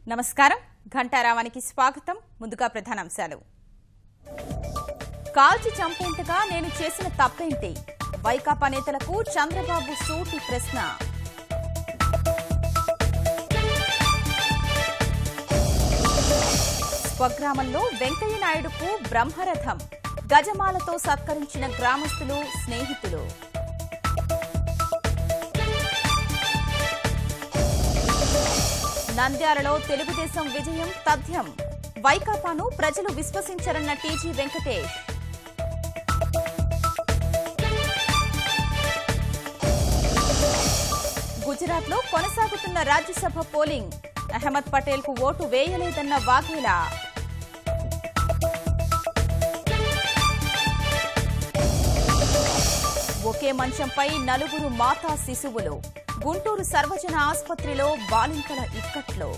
నమస్కారం ఘంటారావానికి స్వాగతం ముందుగా ప్రధానాంశాలు కాల్చి చంపేంతగా నేను చేసిన తప్పేంటి వైకాపా నేతలకు చంద్రబాబు సూటి ప్రశ్న స్వగ్రామంలో వెంకయ్య నాయుడుకు బ్రహ్మరథం గజమాలతో సత్కరించిన గ్రామస్తులు స్నేహితులు నంద్యాలలో తెలుగుదేశం విజయం తథ్యం వైకాపాను ప్రజలు విశ్వసించరన్న టీజీ వెంకటేష్ గుజరాత్లో కొనసాగుతున్న రాజ్యసభ పోలింగ్ అహ్మద్ పటేల్ కు ఓటు వేయలేదన్న వాఘేలా ఒకే మంచంపై నలుగురు మాతా శిశువులు గుంటూరు సర్వజన ఆసుపత్రిలో బాలింతల ఇక్కట్లో